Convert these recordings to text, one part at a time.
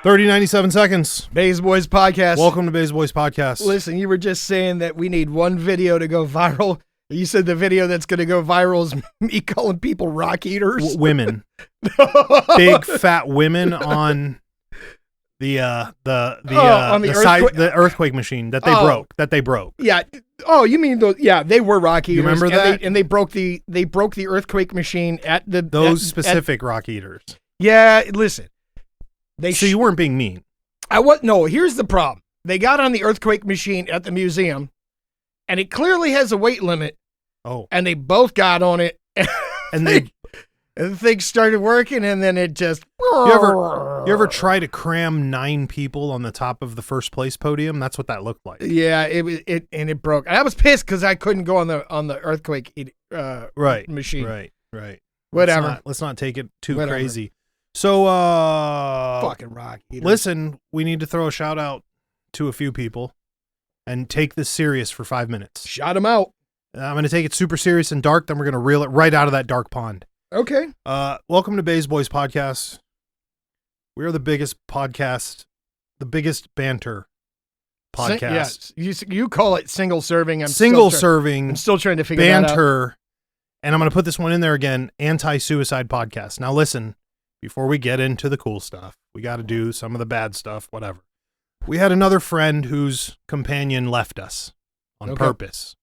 $30.97 seconds. Baes Boyz podcast. Welcome to Baes Boyz podcast. Listen, you were just saying that we need one video to go viral. You said the video that's going to go viral is me calling people rock eaters. Women. Big fat women on the earthquake machine that they broke. Yeah. Oh, you mean those? Yeah, they were rock eaters. You remember that? And they broke the earthquake machine at the specific rock eaters. Yeah, listen. So you weren't being mean. No, here's the problem. They got on the earthquake machine at the museum, and it clearly has a weight limit. Oh. And they both got on it, and the thing started working, and then it just... You ever try to cram 9 people on the top of the first place podium? That's what that looked like. Yeah, it broke. And I was pissed because I couldn't go on the earthquake machine. Right. Whatever. Let's not take it too crazy. So, fucking rock eaters. Listen, we need to throw a shout out to a few people and take this serious for 5 minutes. Shout them out. I'm going to take it super serious and dark. Then we're going to reel it right out of that dark pond. Okay. Welcome to Baes Boyz podcast. We are the biggest podcast, the biggest banter podcast. Yes, you call it single serving. I'm single still serving. I'm still trying to figure that out. Banter, and I'm going to put this one in there again. Anti-suicide podcast. Now listen, before we get into the cool stuff, we got to do some of the bad stuff. Whatever. We had another friend whose companion left us on purpose.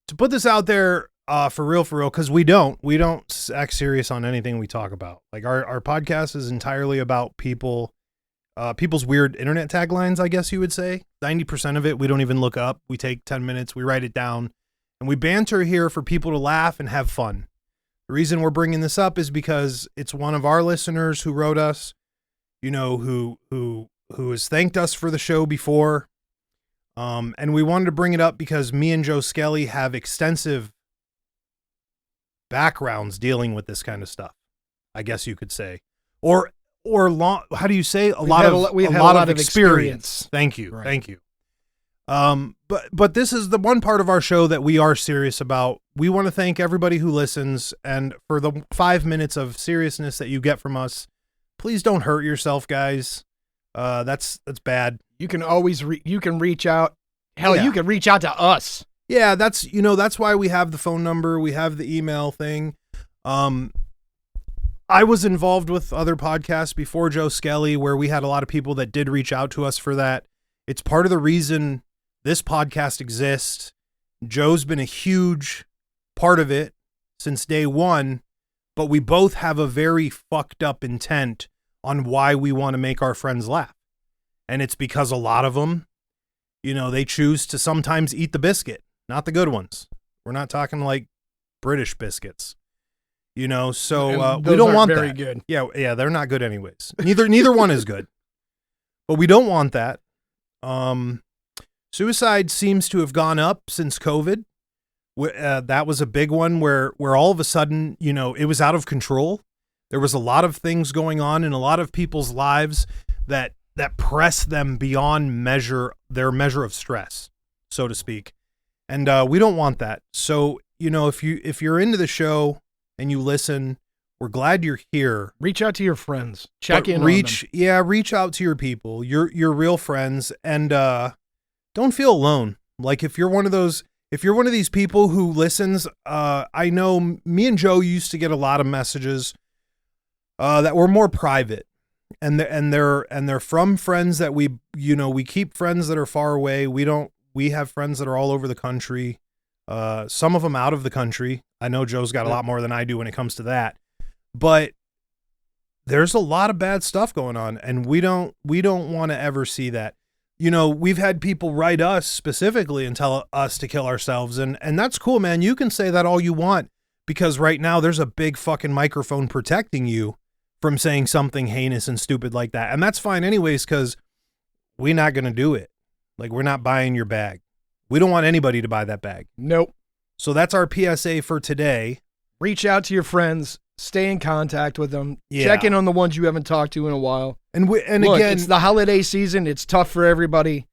To put this out there, for real, because we don't act serious on anything we talk about. Like our podcast is entirely about people's weird internet taglines, I guess you would say. 90% of it we don't even look up. We take 10 minutes, we write it down, and we banter here for people to laugh and have fun. The reason we're bringing this up is because it's one of our listeners who wrote us, who has thanked us for the show before. And we wanted to bring it up because me and Joe Skelly have extensive backgrounds dealing with this kind of stuff, I guess you could say, or long. How do you say? A lot of experience. Thank you. Right. Thank you. But this is the one part of our show that we are serious about. We want to thank everybody who listens, and for the 5 minutes of seriousness that you get from us, please don't hurt yourself, guys. That's bad. You can always you can reach out. Hell, you can reach out to us. Yeah, that's why we have the phone number, we have the email thing. I was involved with other podcasts before Joe Skelly where we had a lot of people that did reach out to us for that. It's part of the reason this podcast exists. Joe's been a huge part of it since day one, but we both have a very fucked up intent on why we want to make our friends laugh. And it's because a lot of them, they choose to sometimes eat the biscuit, not the good ones. We're not talking like British biscuits, so we don't want very that. Good. Yeah, they're not good anyways. Neither one is good. But we don't want that. Suicide seems to have gone up since COVID. That was a big one where all of a sudden, it was out of control. There was a lot of things going on in a lot of people's lives that press them beyond their measure of stress, so to speak. And we don't want that. So, if you're into the show and you listen, we're glad you're here. Reach out to your friends. Check in on them. Yeah, reach out to your people, your real friends, and don't feel alone. Like if you're one of these people who listens, I know me and Joe used to get a lot of messages that were more private. And they're from friends that we keep friends that are far away. We have friends that are all over the country. Some of them out of the country. I know Joe's got a lot more than I do when it comes to that, but there's a lot of bad stuff going on, and we don't want to ever see that. We've had people write us specifically and tell us to kill ourselves, and that's cool, man. You can say that all you want, because right now there's a big fucking microphone protecting you from saying something heinous and stupid like that. And that's fine anyways, because we're not going to do it. Like, we're not buying your bag. We don't want anybody to buy that bag. Nope. So that's our PSA for today. Reach out to your friends. Stay in contact with them. Yeah. Check in on the ones you haven't talked to in a while. And Look, again, it's the holiday season. It's tough for everybody.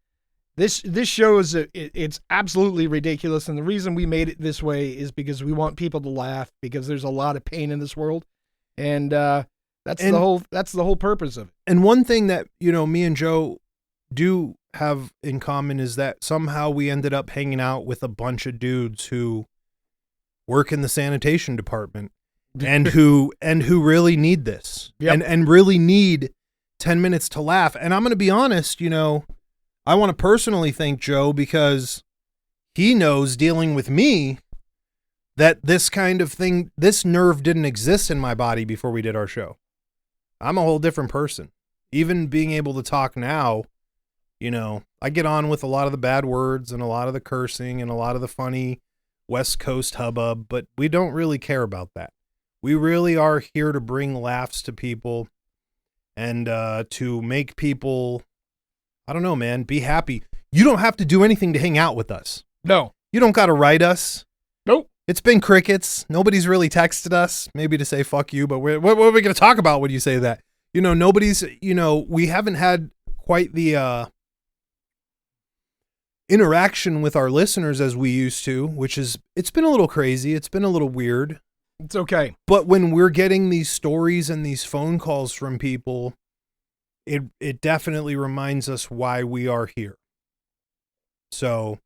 This show it's absolutely ridiculous. And the reason we made it this way is because we want people to laugh, because there's a lot of pain in this world. And That's the whole purpose of it. And one thing that, me and Joe do have in common is that somehow we ended up hanging out with a bunch of dudes who work in the sanitation department and who really need this. Yep. And really need 10 minutes to laugh. And I'm going to be honest, I want to personally thank Joe because he knows dealing with me that this kind of thing, this nerve didn't exist in my body before we did our show. I'm a whole different person. Even being able to talk now, I get on with a lot of the bad words and a lot of the cursing and a lot of the funny West Coast hubbub, but we don't really care about that. We really are here to bring laughs to people and to make people, I don't know, man, be happy. You don't have to do anything to hang out with us. No. You don't got to write us. Nope. It's been crickets. Nobody's really texted us, maybe to say fuck you, but what are we going to talk about when you say that? Nobody's, we haven't had quite the interaction with our listeners as we used to, it's been a little crazy. It's been a little weird. It's okay. But when we're getting these stories and these phone calls from people, it definitely reminds us why we are here. So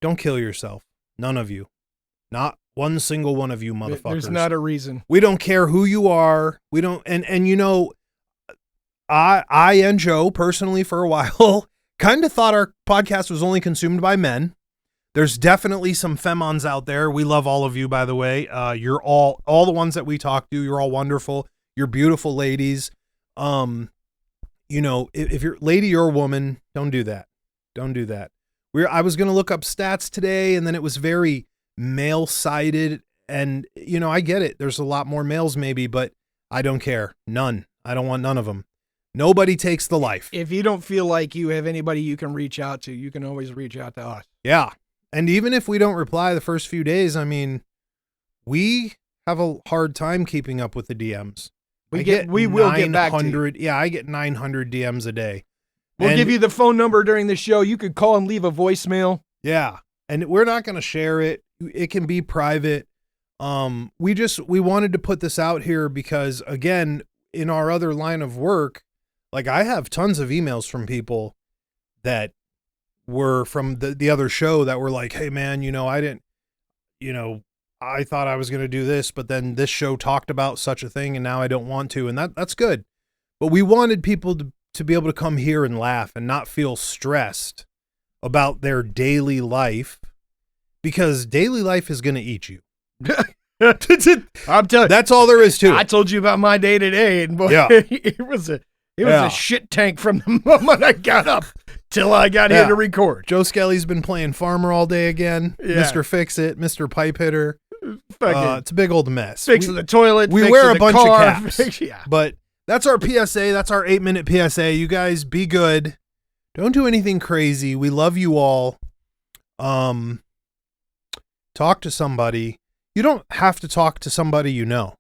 don't kill yourself. None of you. Not one single one of you motherfuckers. There's not a reason. We don't care who you are. We don't, and I and Joe personally for a while kind of thought our podcast was only consumed by men. There's definitely some femons out there. We love all of you, by the way. You're all the ones that we talk to. You're all wonderful. You're beautiful ladies. If you're lady or woman, don't do that. Don't do that. I was going to look up stats today, and then it was very male-sided. And, I get it. There's a lot more males maybe, but I don't care. None. I don't want none of them. Nobody takes the life. If you don't feel like you have anybody you can reach out to, you can always reach out to us. Yeah. And even if we don't reply the first few days, we have a hard time keeping up with the DMs. We will get back to you. Yeah, I get 900 DMs a day. We'll give you the phone number during the show. You could call and leave a voicemail. Yeah. And we're not going to share it. It can be private. We wanted to put this out here because, again, in our other line of work, like I have tons of emails from people that were from the other show that were like, hey man, I thought I was going to do this, but then this show talked about such a thing and now I don't want to. And that's good. But we wanted people to be able to come here and laugh and not feel stressed about their daily life, because daily life is going to eat you. I'm telling you, that's all there is to it. I told you about my day today, and boy, yeah. it was a shit tank from the moment I got up till I got here to record. Joe Skelly's been playing farmer all day again. Yeah. Mr. Fix It, Mr. Pipe Hitter. It's a big old mess. Fixing the toilet. We wear a bunch of caps. Yeah. But that's our PSA. That's our 8-minute PSA. You guys be good. Don't do anything crazy. We love you all. Talk to somebody. You don't have to talk to somebody you know.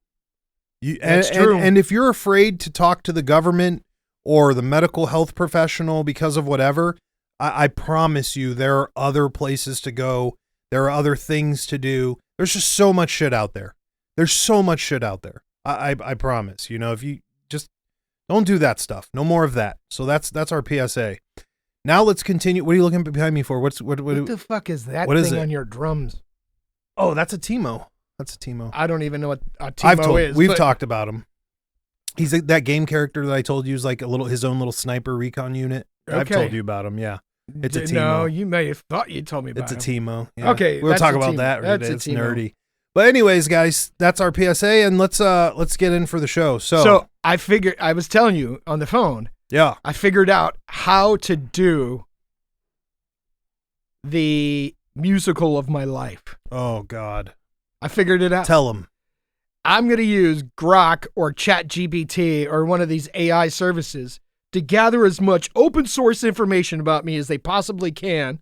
That's true. And if you're afraid to talk to the government or the medical health professional because of whatever, I promise you there are other places to go. There are other things to do. There's just so much shit out there. There's so much shit out there. I promise. If you just don't do that stuff. No more of that. So that's our PSA. Now let's continue. What are you looking behind me for? What the fuck is that what thing is it? On your drums? Oh, that's a Timo. That's a Timo. I don't even know what a Timo is. We've talked about him. He's that game character that I told you is like his own little sniper recon unit. Okay. I've told you about him. Yeah, it's a Timo. No, you may have thought you told me about him. It's a Timo. Yeah. Okay, we'll talk about that. It's nerdy. But anyways, guys, that's our PSA, and let's get in for the show. So I figured, I was telling you on the phone. Yeah, I figured out how to do the musical of my life. Oh God, I figured it out. Tell him. I'm going to use Grok or ChatGPT or one of these AI services to gather as much open source information about me as they possibly can,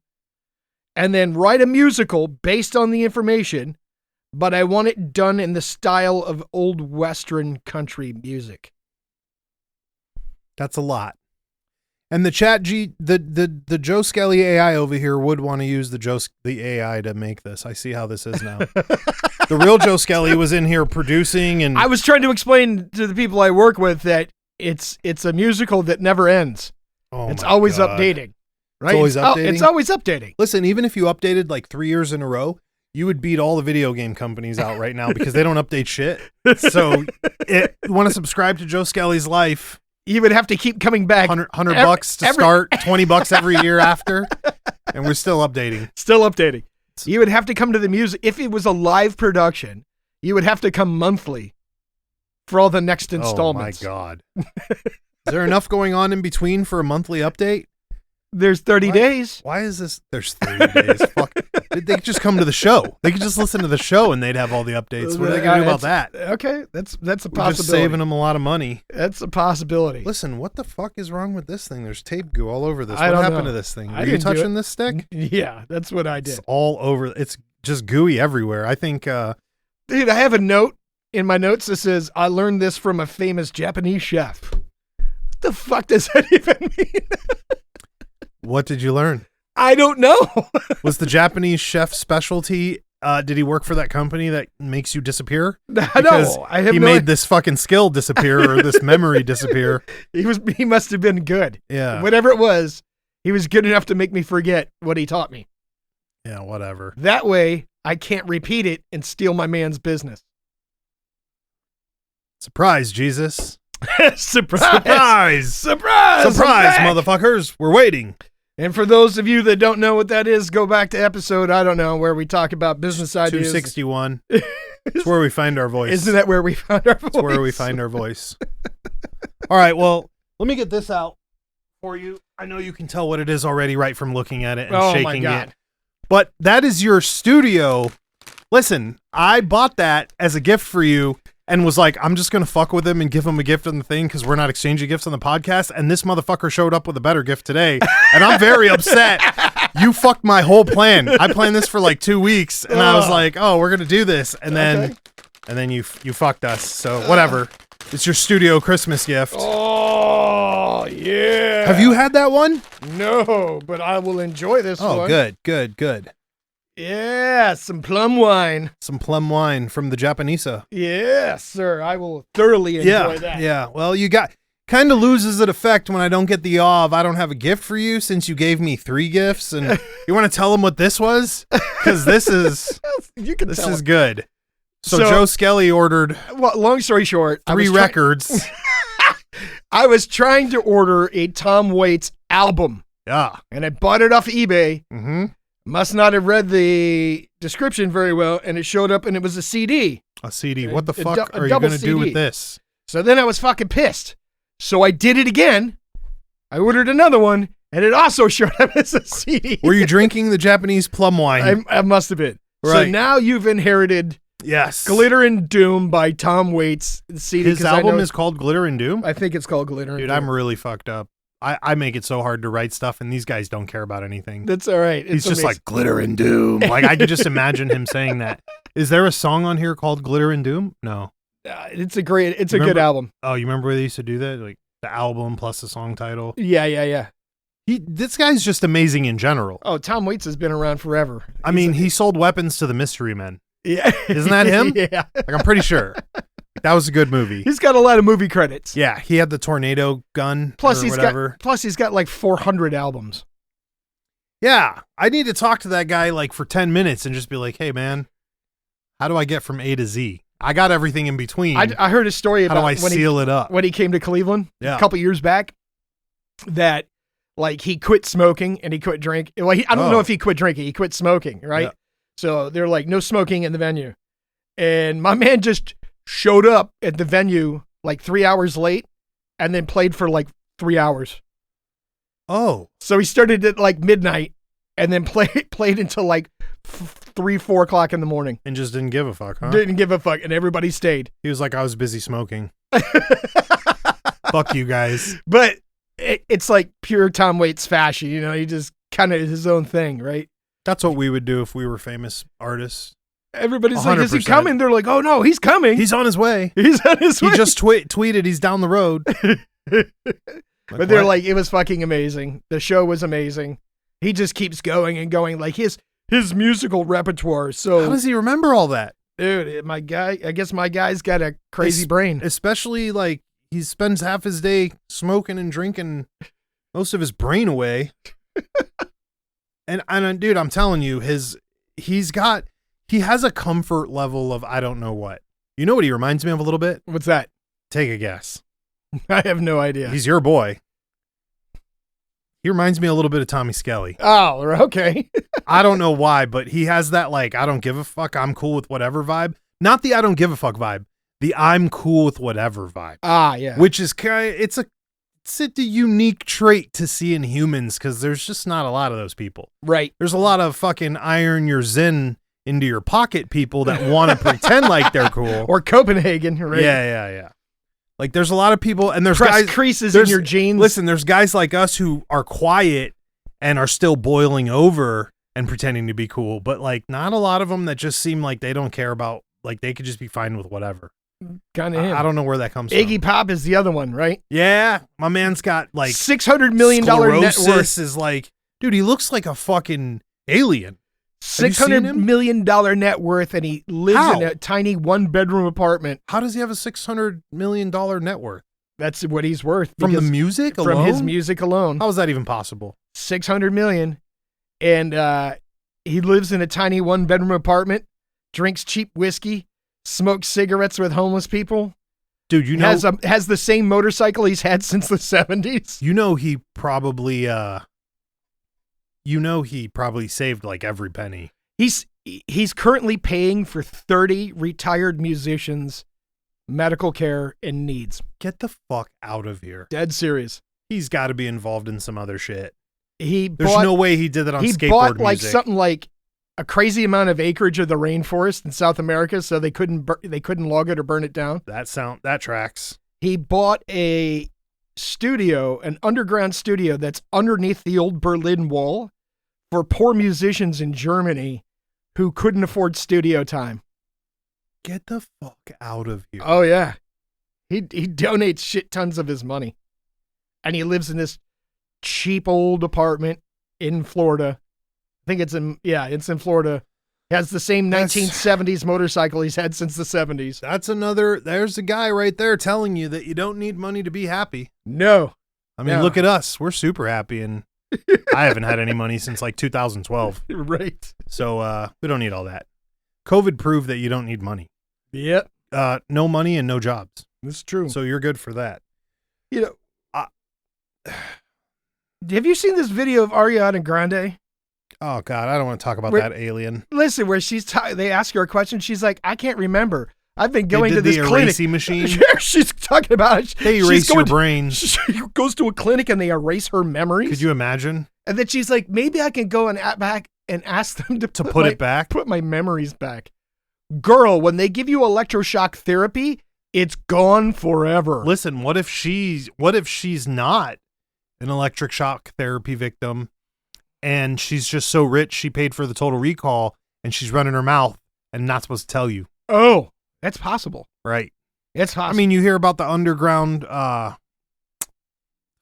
and then write a musical based on the information, but I want it done in the style of old Western country music. That's a lot. And the the Joe Skelly AI over here would want to use the AI to make this. I see how this is now. The real Joe Skelly was in here producing, and I was trying to explain to the people I work with that it's a musical that never ends. It's always updating. Right? It's always updating? It's always updating. Listen, even if you updated like 3 years in a row, you would beat all the video game companies out right now because they don't update shit. So you want to subscribe to Joe Skelly's life, you would have to keep coming back. $100 to start, $20 every year after, and we're still updating. Still updating. You would have to come to the music. If it was a live production, you would have to come monthly for all the next installments. Oh, my God. Is there enough going on in between for a monthly update? There's 30 days. Why is this? There's 30 days. Fuck. They could just come to the show. They could just listen to the show and they'd have all the updates. What are they going to do about that? Okay, that's a possibility. We're just saving them a lot of money. That's a possibility. Listen, what the fuck is wrong with this thing? There's tape goo all over this. What happened to this thing? Are you touching this stick? Yeah, that's what I did. It's all over. It's just gooey everywhere. I think... Dude, I have a note in my notes that says, I learned this from a famous Japanese chef. What the fuck does that even mean? What did you learn? I don't know. Was the Japanese chef specialty, did he work for that company that makes you disappear? Because he made this fucking skill disappear or this memory disappear. He must have been good. Yeah. Whatever it was, he was good enough to make me forget what he taught me. Yeah, whatever. That way, I can't repeat it and steal my man's business. Surprise, Jesus. Surprise! Surprise, motherfuckers. We're waiting. And for those of you that don't know what that is, go back to episode, I don't know, where we talk about business ideas. 261. It's where we find our voice. Isn't that where we found our voice? It's where we find our voice. All right, well, let me get this out for you. I know you can tell what it is already right from looking at it and shaking it. But that is your studio. Listen, I bought that as a gift for you. And was like, I'm just going to fuck with him and give him a gift on the thing because we're not exchanging gifts on the podcast. And this motherfucker showed up with a better gift today. And I'm very upset. You fucked my whole plan. I planned this for like 2 weeks. And I was like, oh, we're going to do this. And then you fucked us. So whatever. It's your studio Christmas gift. Oh, yeah. Have you had that one? No, but I will enjoy this one. Oh, good. Yeah, some plum wine. Some plum wine from the Japanesa. Yes, sir. I will thoroughly enjoy that. Yeah. Well, you got kind of loses its effect when I don't get the of I don't have a gift for you since you gave me 3 gifts. And you want to tell them what this was? Because this is good. So Joe Skelly ordered. Well, long story short, 3 records. I was trying to order a Tom Waits album. Yeah. And I bought it off eBay. Mm-hmm. Must not have read the description very well, and it showed up, and it was a CD. A CD. What the fuck are you going to do with this? So then I was fucking pissed. So I did it again. I ordered another one, and it also showed up as a CD. Were you drinking the Japanese plum wine? I must have been. Right. So now you've inherited Glitter and Doom by Tom Waits. The CD. His album is called Glitter and Doom? I think it's called Glitter and Doom. Dude, I'm really fucked up. I make it so hard to write stuff, and these guys don't care about anything. That's all right. He's just like, Glitter and Doom. Like, I could just imagine him saying that. Is there a song on here called Glitter and Doom? No. It's a good album. Oh, you remember where they used to do that? Like, the album plus the song title? Yeah. This guy's just amazing in general. Oh, Tom Waits has been around forever. He sold weapons to the Mystery Men. Yeah. Isn't that him? Yeah. Like, I'm pretty sure. That was a good movie. He's got a lot of movie credits. Yeah, he had the tornado gun. Plus, he's got like 400 albums. Yeah, I need to talk to that guy like for 10 minutes and just be like, "Hey, man, how do I get from A to Z? I got everything in between. I heard a story about how do I seal it up when he came to Cleveland a couple years back. That like he quit smoking and he quit drinking. Well, I don't know if he quit drinking. He quit smoking, right? Yeah. So they're like, no smoking in the venue, and my man just showed up at the venue like 3 hours late and then played for like 3 hours. Oh. So he started at like midnight and then played until like 3-4 o'clock in the morning. And just didn't give a fuck, huh? Didn't give a fuck. And everybody stayed. He was like, I was busy smoking. Fuck you guys. But it's like pure Tom Waits fashion. You know, he just kind of his own thing, right? That's what we would do if we were famous artists. Everybody's 100%. like, is he coming? They're like, oh no, he's coming. He's on his way. He's on his way. He just tweeted he's down the road. But they're like, it was fucking amazing. The show was amazing. He just keeps going and going. Like his musical repertoire. So how does he remember all that? Dude, my guy, I guess my guy's got a crazy brain. Especially like he spends half his day smoking and drinking most of his brain away. and dude, I'm telling you, he has a comfort level of I don't know what. You know what he reminds me of a little bit? What's that? Take a guess. I have no idea. He's your boy. He reminds me a little bit of Tommy Skelly. Oh, okay. I don't know why, but he has that like, I don't give a fuck, I'm cool with whatever vibe. Not the I don't give a fuck vibe, the I'm cool with whatever vibe. Ah, yeah. Which is it's a unique trait to see in humans because there's just not a lot of those people. Right. There's a lot of fucking iron your zen into your pocket people that want to pretend like they're cool. Or Copenhagen, right? Yeah. Like there's a lot of people and there's Press guys creases in your jeans. Listen, there's guys like us who are quiet and are still boiling over and pretending to be cool, but like not a lot of them that just seem like they don't care about, like they could just be fine with whatever. Kind of him. I don't know where that comes from. Iggy Pop is the other one, right? Yeah, my man's got like $600 million net worth. Is like, dude, he looks like a fucking alien. $600 million net worth, and he lives in a tiny 1-bedroom apartment. How does he have a $600 million net worth? That's what he's worth. From the music alone? From his music alone. How is that even possible? $600 million. And he lives in a tiny 1-bedroom apartment, drinks cheap whiskey, smokes cigarettes with homeless people. Dude, you know. Has the same motorcycle he's had since the 70s. You know he probably saved like every penny. He's currently paying for 30 retired musicians medical care and needs. Get the fuck out of here. Dead serious. He's got to be involved in some other shit. There's no way he did that on skateboard music. He bought like something like a crazy amount of acreage of the rainforest in South America, so they couldn't log it or burn it down. That tracks. He bought an underground studio that's underneath the old Berlin Wall for poor musicians in Germany who couldn't afford studio time. Get the fuck out of here. Oh yeah. He donates shit tons of his money. And he lives in this cheap old apartment in Florida. I think it's in Florida. He has the same 1970s motorcycle he's had since the 70s. There's a guy right there telling you that you don't need money to be happy. No. I mean, Look at us. We're super happy, and I haven't had any money since like 2012. Right. So we don't need all that. COVID proved that you don't need money. Yep. No money and no jobs. That's true. So you're good for that. You know, have you seen this video of Ariana Grande? Oh God, I don't want to talk about that alien. Listen, where they ask her a question, she's like, I can't remember. I've been going to this clinic. The machine. She's talking about it. They erase your brain. She goes to a clinic and they erase her memories. Could you imagine? And then she's like, maybe I can go back and ask them to put it back, put my memories back. Girl, when they give you electroshock therapy, it's gone forever. Listen, what if she's not an electric shock therapy victim? And she's just so rich, she paid for the Total Recall, and she's running her mouth and not supposed to tell you. Oh, that's possible. Right. It's possible. I mean, you hear about the underground,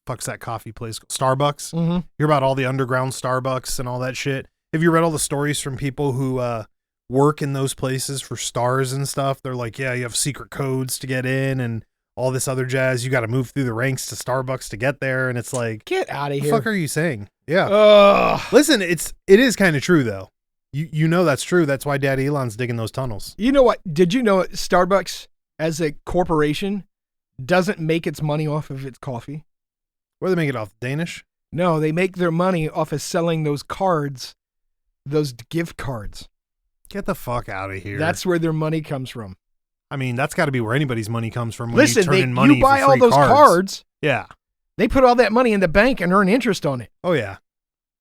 fuck's that coffee place? Starbucks. Mm-hmm. You hear about all the underground Starbucks and all that shit. Have you read all the stories from people who work in those places for stars and stuff? They're like, yeah, you have secret codes to get in and all this other jazz. You got to move through the ranks to Starbucks to get there. And it's like, get out of here. What the fuck are you saying? Yeah. Listen, it is kind of true though. You know that's true. That's why Daddy Elon's digging those tunnels. You know what? Did you know Starbucks as a corporation doesn't make its money off of its coffee? Where do they make it off? Danish? No, they make their money off of selling those cards, those gift cards. Get the fuck out of here. That's where their money comes from. I mean, that's got to be where anybody's money comes from. When Listen, you turn in money you buy for free all those cards. Yeah. They put all that money in the bank and earn interest on it. Oh, yeah.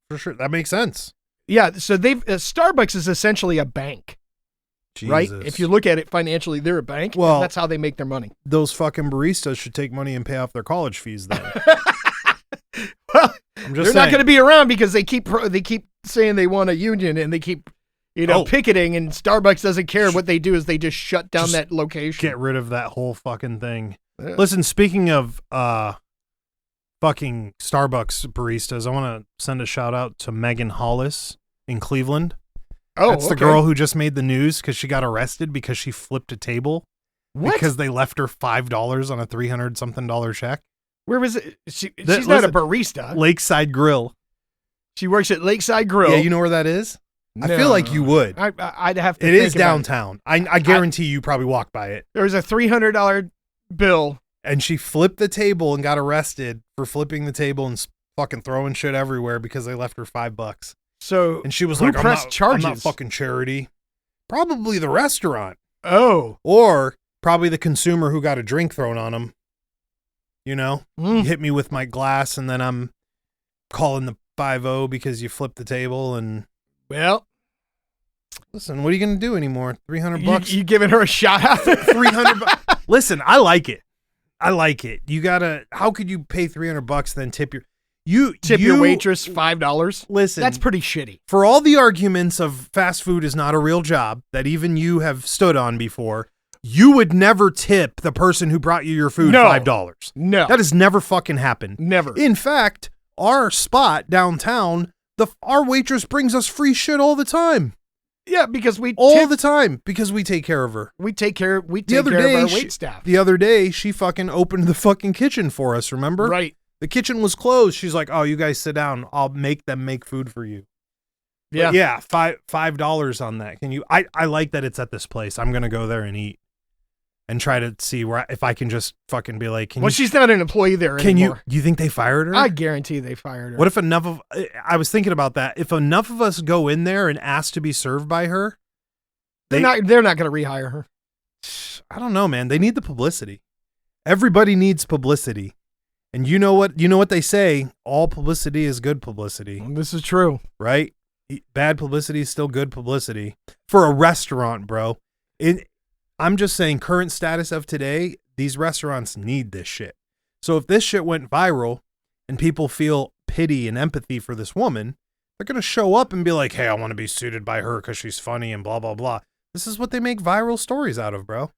For sure. That makes sense. Yeah. So Starbucks is essentially a bank. Jesus. Right? If you look at it financially, they're a bank. Well, that's how they make their money. Those fucking baristas should take money and pay off their college fees then. Well, they're not going to be around because they keep saying they want a union and they keep picketing, and Starbucks doesn't care. What they do is they just shut down that location. Get rid of that whole fucking thing. Yeah. Listen, speaking of fucking Starbucks baristas, I want to send a shout out to Megan Hollis in Cleveland. Oh, That's the girl who just made the news because she got arrested because she flipped a table. What? Because they left her $5 on a $300-something check. Where was it? She's not a barista. Lakeside Grill. She works at Lakeside Grill. Yeah, you know where that is? No. I feel like you would. I'd have to. It think is about downtown. I guarantee you probably walked by it. There was a $300 bill. And she flipped the table and got arrested for flipping the table and fucking throwing shit everywhere because they left her $5. So and she was who like, pressed charges? I'm not fucking charity. Probably the restaurant. Oh. Or probably the consumer who got a drink thrown on him. You know? You hit me with my glass and then I'm calling the 5-0 because you flipped the table and... Well... Listen, what are you going to do anymore? $300? You giving her a shot out? $300. Listen, I like it. I like it. You got to... How could you pay $300 then tip your... Your waitress $5? Listen. That's pretty shitty. For all the arguments of fast food is not a real job that even you have stood on before, you would never tip the person who brought you your food $5. No. That has never fucking happened. Never. In fact, our spot downtown, our waitress brings us free shit all the time. Yeah, because we all the time because we take care of her. We take care of our wait staff. The other day, she fucking opened the fucking kitchen for us, remember? Right. The kitchen was closed. She's like, "Oh, you guys sit down. I'll make them make food for you." Yeah. But yeah, $5 on that. Can you I like that it's at this place. I'm going to go there and eat and try to see if I can just fucking be like, she's not an employee there anymore. Do you think they fired her? I guarantee they fired her. What if I was thinking about that. If enough of us go in there and ask to be served by her, they're not going to rehire her. I don't know, man. They need the publicity. Everybody needs publicity. And you know what they say, all publicity is good publicity. This is true. Right? Bad publicity is still good publicity. For a restaurant, bro. I'm just saying, current status of today, these restaurants need this shit. So if this shit went viral and people feel pity and empathy for this woman, they're going to show up and be like, hey, I want to be suited by her because she's funny and blah, blah, blah. This is what they make viral stories out of, bro.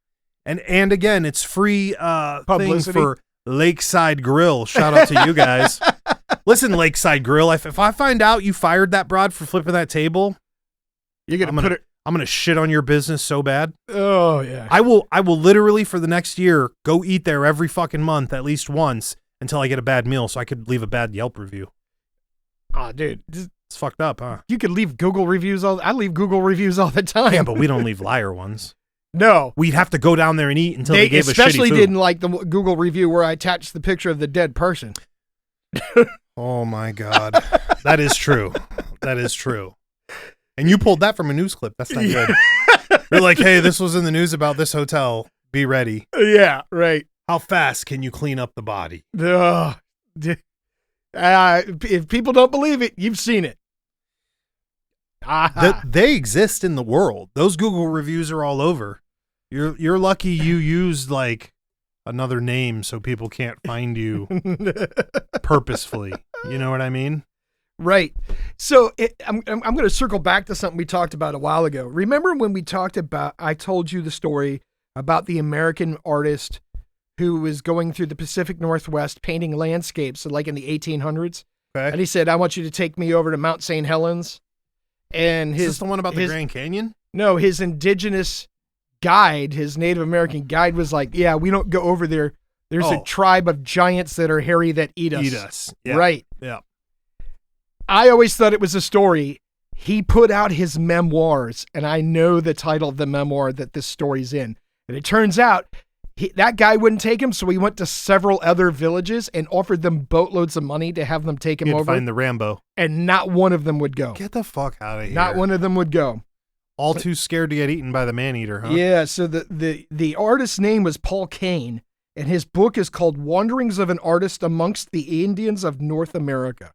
And again, it's free publicity for Lakeside Grill. Shout out to you guys. Listen, Lakeside Grill, if I find out you fired that broad for flipping that table, I'm gonna shit on your business so bad. Oh yeah. I will literally for the next year go eat there every fucking month at least once until I get a bad meal so I could leave a bad Yelp review. Oh, dude. It's fucked up, huh? You could leave Google reviews I leave Google reviews all the time. Yeah, but we don't leave liar ones. No. We'd have to go down there and eat until they gave us shitty food. Especially didn't like the Google review where I attached the picture of the dead person. Oh, my God. That is true. That is true. And you pulled that from a news clip. That's not good. They're like, hey, this was in the news about this hotel. Be ready. Yeah, right. How fast can you clean up the body? If people don't believe it, you've seen it. They exist in the world. Those Google reviews are all over. You're lucky you used like another name so people can't find you purposefully. You know what I mean? Right. So I'm going to circle back to something we talked about a while ago. Remember when we talked about, I told you the story about the American artist who was going through the Pacific Northwest painting landscapes like in the 1800s. Okay. And he said, I want you to take me over to Mount St. Helens. And is this the one about the Grand Canyon? No, his indigenous guide, his Native American guide was like, yeah, we don't go over there. There's a tribe of giants that are hairy that eat us. Eat us. Yeah. Right. Yeah. I always thought it was a story. He put out his memoirs, and I know the title of the memoir that this story's in. And it turns out that guy wouldn't take him, so he went to several other villages and offered them boatloads of money to have them take him over. Find the Rambo. And not one of them would go. Get the fuck out of here. Not one of them would go. All too scared to get eaten by the man-eater, huh? Yeah, so the artist's name was Paul Kane, and his book is called Wanderings of an Artist Amongst the Indians of North America.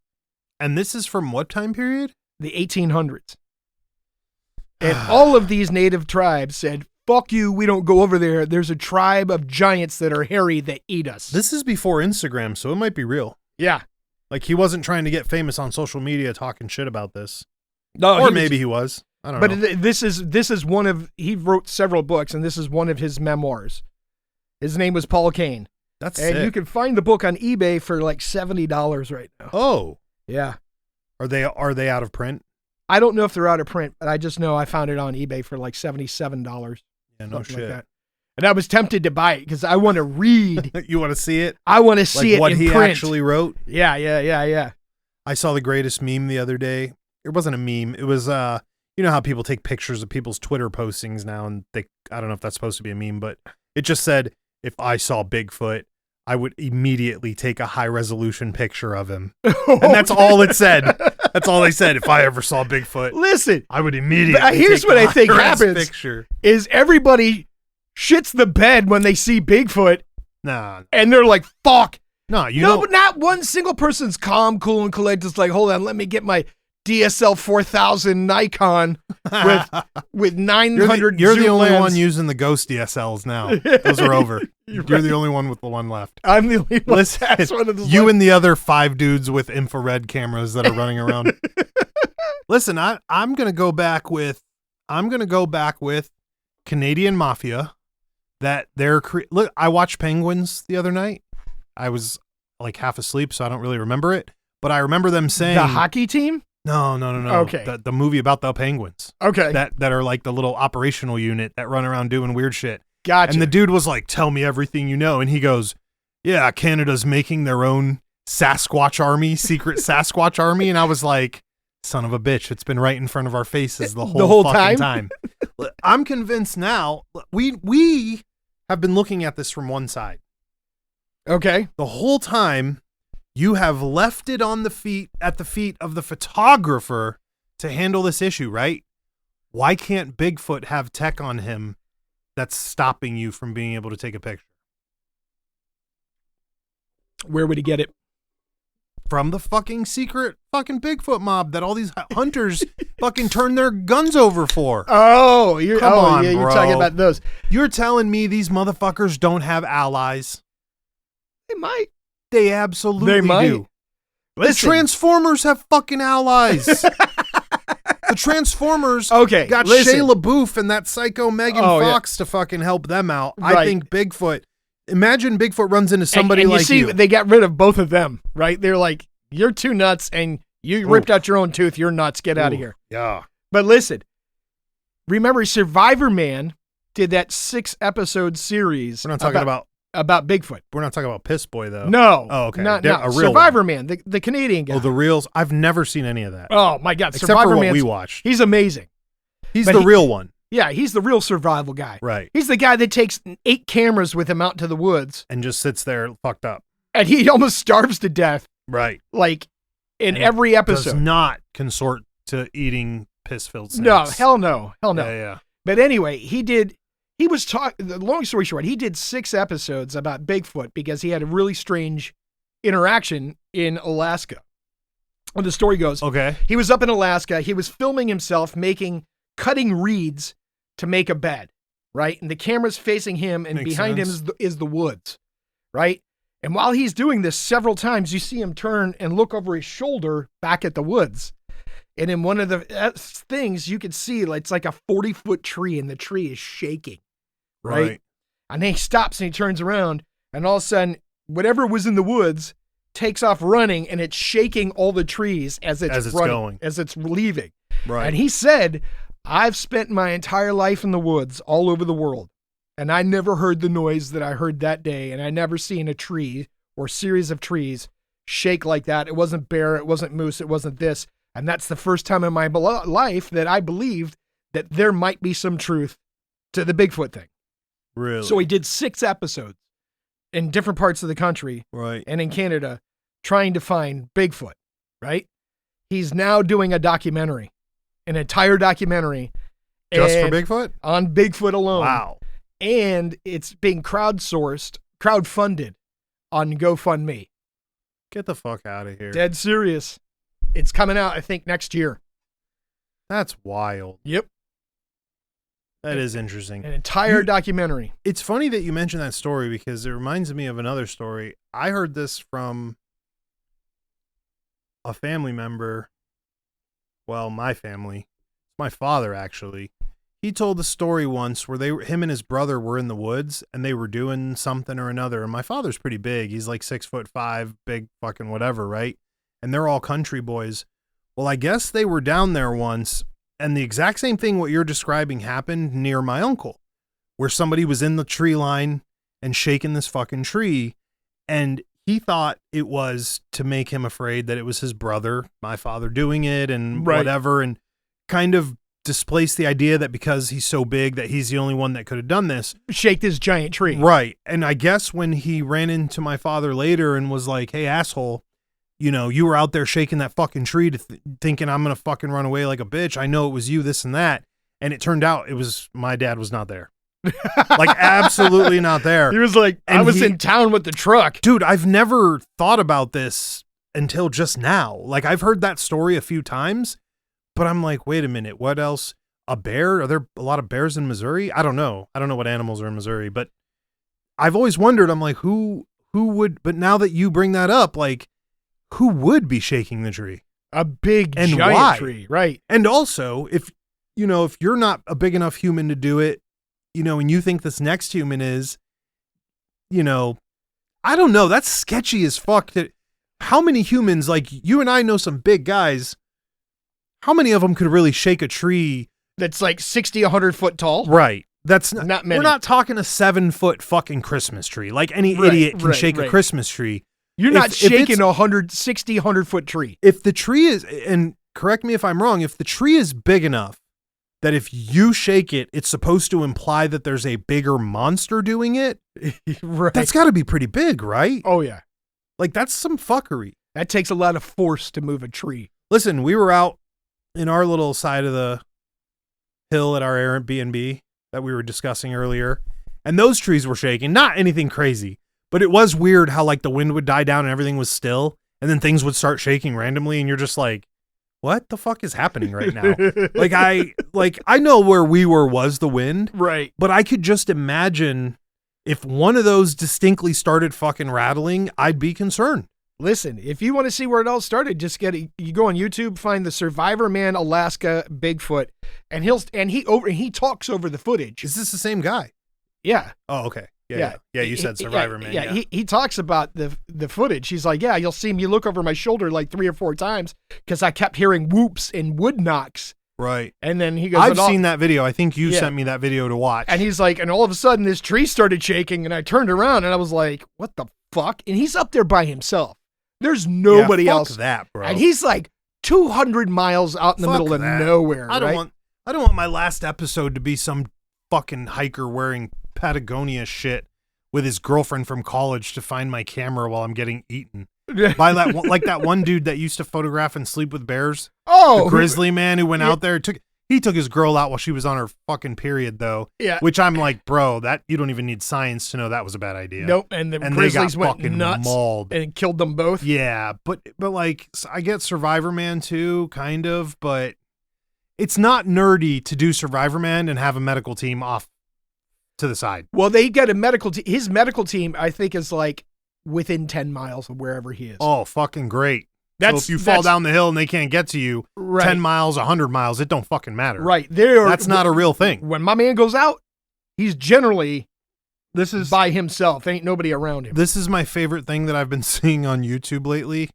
And this is from what time period? The 1800s. And all of these native tribes said, fuck you, we don't go over there. There's a tribe of giants that are hairy that eat us. This is before Instagram, so it might be real. Yeah. Like he wasn't trying to get famous on social media talking shit about this. No, or maybe he was. I don't know. But this is one of, he wrote several books, and this is one of his memoirs. His name was Paul Kane. That's and sick. you can find the book on eBay for like $70 right now. Oh. Yeah. Are they out of print? I don't know if they're out of print, but I just know I found it on eBay for like $77. Yeah, no shit. Like that. And I was tempted to buy it because I want to read. You want to see it? I want to see like it what in he print. actually wrote? Yeah. I saw the greatest meme the other day. It wasn't a meme. It was, you know how people take pictures of people's Twitter postings now, and I don't know if that's supposed to be a meme, but it just said, if I saw Bigfoot, I would immediately take a high resolution picture of him. And that's all it said. That's all they said. If I ever saw Bigfoot, listen, I would immediately. Here's take what I the think high-res happens: picture. is everybody shits the bed when they see Bigfoot, Nah, and they're like, "Fuck." no, you No, know, but not one single person's calm, cool, and collected. It's like, hold on, let me get my DSL 4000 Nikon with 900. You're the zoom only lens. one using the Ghost DSLs now. Those are over. You're the only one with the one left. I'm the only one. Listen, That's one of the you and the other 5 dudes with infrared cameras that are running around. Listen, I'm gonna go back with Canadian Mafia. That they're look. I watched Penguins the other night. I was like half asleep, so I don't really remember it. But I remember them saying the hockey team. No. Okay. The movie about the Penguins. Okay, That are like the little operational unit that run around doing weird shit. gotcha. And the dude was like, "Tell me everything you know." And he goes, "Yeah, Canada's making their own Sasquatch army, secret Sasquatch army." And I was like, "Son of a bitch, it's been right in front of our faces the whole fucking time." I'm convinced now. We have been looking at this from one side. Okay, The whole time you have left it at the feet of the photographer to handle this issue, right? Why can't Bigfoot have tech on him that's stopping you from being able to take a picture? where would he get it? From the fucking secret fucking Bigfoot mob that all these hunters fucking turn their guns over for. Oh, you're Come on, yeah, you're bro. talking about those. You're telling me these motherfuckers don't have allies? They might. They absolutely might. do. The Listen. Transformers have fucking allies. The Transformers Okay, got listen. Shia LaBeouf and that psycho Megan Oh, yeah. Fox to fucking help them out. I Right. think Bigfoot. Imagine Bigfoot runs into somebody and you like see, you. they got rid of both of them, right? They're like, you're too nuts, and you ripped out your own tooth. You're nuts. Get out of Ooh, here. Yeah. But listen, remember Survivor Man did that 6-episode series. We're not talking about Bigfoot. we're not talking about Piss Boy though. No. Oh, okay. Not, A not. real Survivor Man, the Canadian guy. Oh, the reels. I've never seen any of that. Oh my God. Except Survivor for what Man. we watched. He's amazing. He's but the he- real one. Yeah, he's the real survival guy. Right. He's the guy that takes 8 cameras with him out to the woods, And just sits there fucked up. and he almost starves to death, Right. like in And every Does episode. not consort to eating piss-filled snakes. No, hell no. Yeah. But anyway, he was talking, long story short, he did 6 episodes about Bigfoot because he had a really strange interaction in Alaska. And the story goes, Okay. he was up in Alaska. He was filming himself cutting reeds to make a bed, right? And the camera's facing him, and Makes behind sense. him is the woods, right? And while he's doing this, several times you see him turn and look over his shoulder back at the woods. And in one of the things, you could see like, it's like a 40-foot tree, and the tree is shaking, right? And then he stops and he turns around, and all of a sudden, whatever was in the woods takes off running, and it's shaking all the trees as it's going. as it's leaving. Right. And he said, I've spent my entire life in the woods all over the world, and I never heard the noise that I heard that day, and I never seen a tree or series of trees shake like that. It wasn't bear, it wasn't moose, it wasn't this. And that's the first time in my life that I believed that there might be some truth to the Bigfoot thing. Really? So he did 6 episodes in different parts of the country Right. and in Canada trying to find Bigfoot, right? He's now doing a documentary, an entire documentary. Just for and- Bigfoot? On Bigfoot alone. Wow. And it's being crowdfunded on GoFundMe. Get the fuck out of here. Dead serious. It's coming out, I think, next year. That's wild. Yep. That is interesting. An entire documentary. It's funny that you mentioned that story because it reminds me of another story. I heard this from a family member. Well, my family. My father, actually. He told the story once where him and his brother were in the woods and they were doing something or another. And my father's pretty big. He's like 6'5", big fucking whatever, right? And they're all country boys. Well, I guess they were down there once, and the exact same thing what you're describing happened near my uncle, where somebody was in the tree line and shaking this fucking tree, and he thought it was to make him afraid that it was his brother, my father, doing it and whatever, and kind of displace the idea that because he's so big that he's the only one that could have done this. Shake this giant tree. Right. And I guess when he ran into my father later and was like, hey, asshole, you know, you were out there shaking that fucking tree thinking I'm going to fucking run away like a bitch. I know it was you, this and that. And it turned out it was my dad was not there. Like, absolutely not there. He was like, I was in town with the truck. Dude, I've never thought about this until just now. Like, I've heard that story a few times, but I'm like, wait a minute, what else? A bear? Are there a lot of bears in Missouri? I don't know. I don't know what animals are in Missouri, but I've always wondered, I'm like, who would, but now that you bring that up, like, who would be shaking the tree? A big, and giant why? Tree, right. And also, if you're not a big enough human to do it, and you think this next human is, I don't know. That's sketchy as fuck. How many humans, like you and I know some big guys, how many of them could really shake a tree? That's like 60, 100 foot tall? Right. That's not many. We're not talking a 7-foot fucking Christmas tree. Like any idiot can shake a Christmas tree. You're not shaking a 160, 100-foot tree. If the tree is, and correct me if I'm wrong, if the tree is big enough that if you shake it, it's supposed to imply that there's a bigger monster doing it. Right. That's got to be pretty big, right? Oh, yeah. Like, that's some fuckery. That takes a lot of force to move a tree. Listen, we were out in our little side of the hill at our Airbnb that we were discussing earlier, and those trees were shaking. Not anything crazy, but it was weird how, like, the wind would die down and everything was still, and then things would start shaking randomly, and you're just like, what the fuck is happening right now? I know where we were was the wind. Right. But I could just imagine if one of those distinctly started fucking rattling, I'd be concerned. Listen, if you want to see where it all started, you go on YouTube, find the Survivor Man Alaska Bigfoot, and he talks over the footage. Is this the same guy? Yeah. Oh, okay. Yeah. You said Survivor Man. Yeah. He talks about the footage. He's like, yeah, you'll see me look over my shoulder like 3 or 4 times because I kept hearing whoops and wood knocks. Right. And then he goes, I've seen that video. I think you sent me that video to watch. And he's like, and all of a sudden this tree started shaking and I turned around and I was like, what the fuck? And he's up there by himself. There's nobody else. Fuck that, bro. And he's like 200 miles out in the middle of nowhere. I don't want my last episode to be some fucking hiker wearing Patagonia shit with his girlfriend from college to find my camera while I'm getting eaten by that one dude that used to photograph and sleep with bears. Oh, the grizzly man who went out there he took his girl out while she was on her fucking period though. Yeah, which I'm like, bro, that you don't even need science to know that was a bad idea. Nope, and the grizzlies went nuts mauled and killed them both. Yeah, but like I get Survivor Man too, kind of, but it's not nerdy to do Survivor Man and have a medical team off to the side. Well, they get a medical team. His medical team, I think, is like within 10 miles of wherever he is. Oh, fucking great. So if you fall down the hill and they can't get to you, right. 10 miles, 100 miles, it don't fucking matter. Right. That's not a real thing. When my man goes out, he's generally by himself. Ain't nobody around him. This is my favorite thing that I've been seeing on YouTube lately,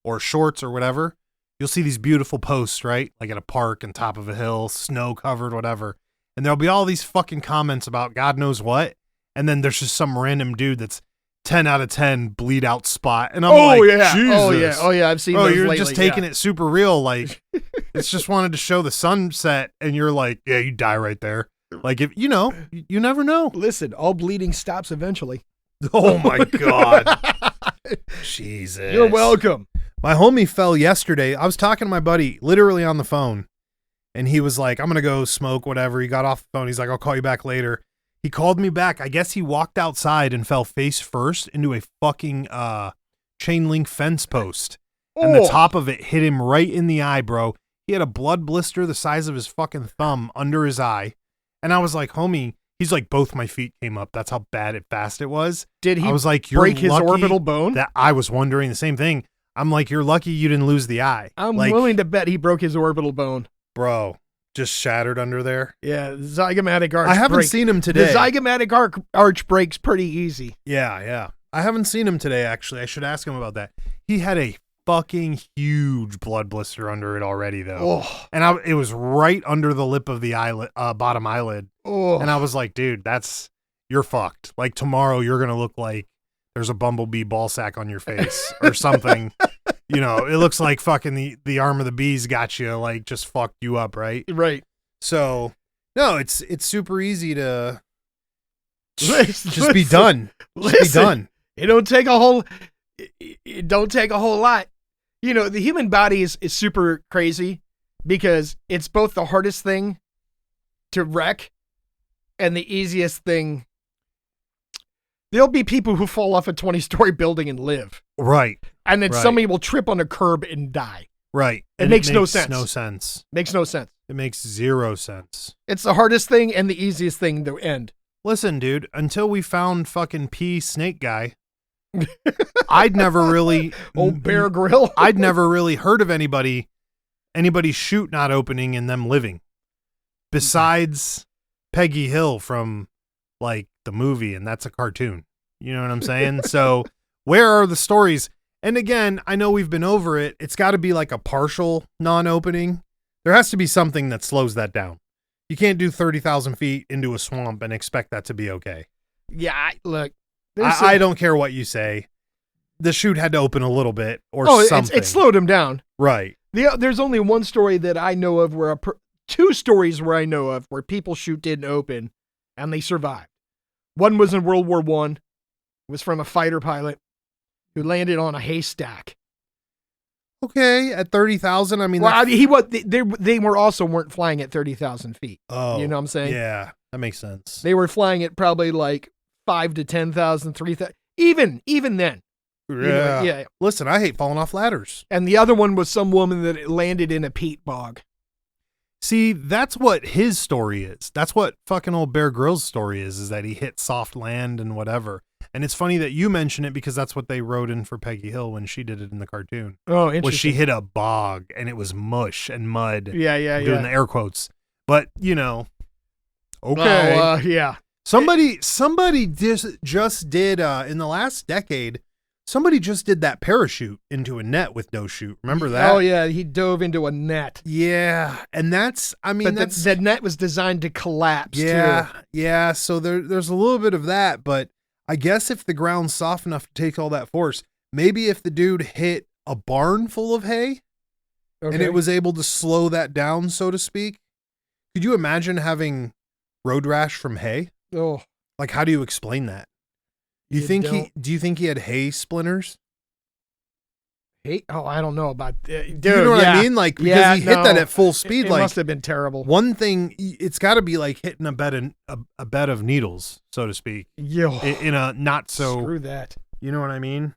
or shorts or whatever. You'll see these beautiful posts, right? Like at a park on top of a hill, snow covered, whatever. And there'll be all these fucking comments about God knows what. And then there's just some random dude that's 10 out of 10 bleed out spot. And I'm Jesus. Oh, yeah. I've seen those you're lately, just taking it super real. Like, it's just wanted to show the sunset. And you're like, yeah, you die right there. Like, if you never know. Listen, all bleeding stops eventually. Oh, my God. Jesus. You're welcome. My homie fell yesterday. I was talking to my buddy literally on the phone. And he was like, I'm going to go smoke, whatever. He got off the phone. He's like, I'll call you back later. He called me back. I guess he walked outside and fell face first into a fucking chain link fence post. And the top of it hit him right in the eye, bro. He had a blood blister the size of his fucking thumb under his eye. And I was like, homie, he's like, both my feet came up. That's how fast it was. Did he I was like, break his orbital bone? That I was wondering the same thing. I'm like, you're lucky you didn't lose the eye. I'm willing to bet he broke his orbital bone. Bro, just shattered under there. Yeah, zygomatic arch. I haven't seen him today. The zygomatic arch breaks pretty easy. Yeah. I haven't seen him today, actually. I should ask him about that. He had a fucking huge blood blister under it already, though. Oh, And it was right under the lip of the eyelid, bottom eyelid. oh. And I was like, dude, you're fucked. Like tomorrow you're going to look like there's a bumblebee ball sack on your face or something. You know, it looks like fucking the arm of the bees got you, like just fucked you up, right? Right. So, no, it's super easy to Listen, be done. Just be done. It don't take a whole lot. You know, the human body is super crazy because it's both the hardest thing to wreck and the easiest thing. There'll be people who fall off a 20-story building and live. Right. And then Right. somebody will trip on a curb and die. Right. It And makes no sense. No sense. Makes no sense. It makes zero sense. It's the hardest thing and the easiest thing to end. Listen, dude, until we found fucking P Snake Guy, I'd never really Old Bear Grill. I'd never really heard of anybody's chute not opening and them living. Besides Peggy Hill from like the movie, and that's a cartoon. You know what I'm saying? So where are the stories? And again, I know we've been over it. It's got to be like a partial non-opening. There has to be something that slows that down. You can't do 30,000 feet into a swamp and expect that to be okay. Yeah, look. I don't care what you say. The chute had to open a little bit or something. It slowed him down. Right. There's only one story that I know of two stories where I know of where people's chute didn't open and they survived. One was in World War I. It was from a fighter pilot who landed on a haystack. Okay, at 30,000, I mean, Well, they weren't flying at 30,000 feet. oh, You know what I'm saying? yeah, that makes sense. They were flying at probably like 5 to 10,000, 3,000. Even then. Yeah. Yeah. Listen, I hate falling off ladders. And the other one was some woman that landed in a peat bog. See, that's what his story is. That's what fucking old Bear Grylls' story is that he hit soft land and whatever. And it's funny that you mention it because that's what they wrote in for Peggy Hill when she did it in the cartoon. Oh, interesting. Was she hit a bog and it was mush and mud. Yeah. Doing the air quotes. But, you know, okay. Yeah. Somebody just did in the last decade. Somebody just did that parachute into a net with no chute. Remember that? Oh yeah, he dove into a net. Yeah, and that's The net was designed to collapse. yeah, too. yeah. So there's a little bit of that, but I guess if the ground's soft enough to take all that force, maybe if the dude hit a barn full of hay and Okay. it was able to slow that down, so to speak. Could you imagine having road rash from hay? Oh, Like, how do you explain that? Do you think he had hay splinters? hey, I don't know about. Dude, you know what yeah. I mean? Like, because he hit that at full speed. It like, must have been terrible. one thing, it's got to be like hitting a bed of needles, so to speak, Yo, in a not so. screw that. You know what I mean?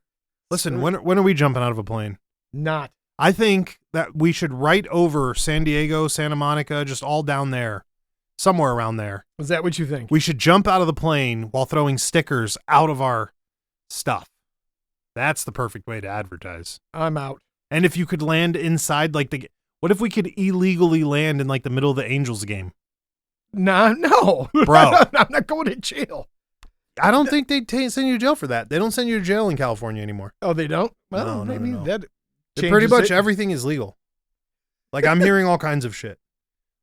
Listen, Screw- when are we jumping out of a plane? Not. I think that we should right over San Diego, Santa Monica, just all down there, somewhere around there. Is that what you think? We should jump out of the plane while throwing stickers out of our stuff. That's the perfect way to advertise. I'm out. And if you could land inside, like what if we could illegally land in like the middle of the Angels game? No. Bro. I'm not going to jail. I don't think they send you to jail for that. They don't send you to jail in California anymore. Oh, they don't? Well, No, maybe no. that Pretty changes much it. everything is legal. Like, I'm hearing all kinds of shit.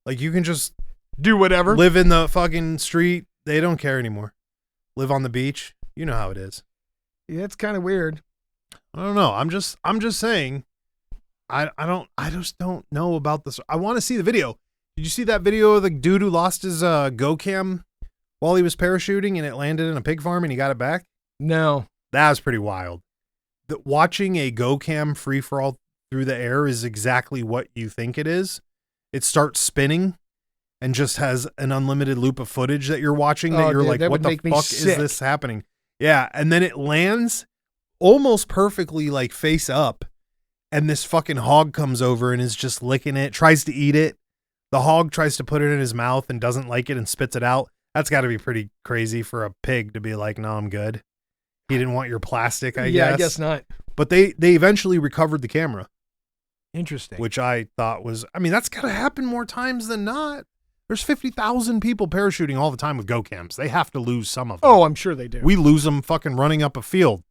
Like, you can just Do whatever. live in the fucking street. They don't care anymore. Live on the beach. You know how it is. Yeah, it's kind of weird. I don't know. I'm just saying. I just don't know about this. I want to see the video. Did you see that video of the dude who lost his Go Cam while he was parachuting and it landed in a pig farm and he got it back? No. That was pretty wild. Watching a Go Cam free for all through the air is exactly what you think it is. It starts spinning and just has an unlimited loop of footage that you're watching that Oh, you're dude, like, that what would the make me fuck sick. is this happening? Yeah. And then it lands almost perfectly, like face up. And this fucking hog comes over and is just licking it, tries to eat it. The hog tries to put it in his mouth and doesn't like it and spits it out. That's got to be pretty crazy for a pig to be like, no, I'm good. He didn't want your plastic, I guess. Yeah, I guess not. But they eventually recovered the camera, Interesting. which I thought was, I mean, that's got to happen more times than not. There's 50,000 people parachuting all the time with Go Cams. They have to lose some of them. Oh, I'm sure they do. We lose them fucking running up a field.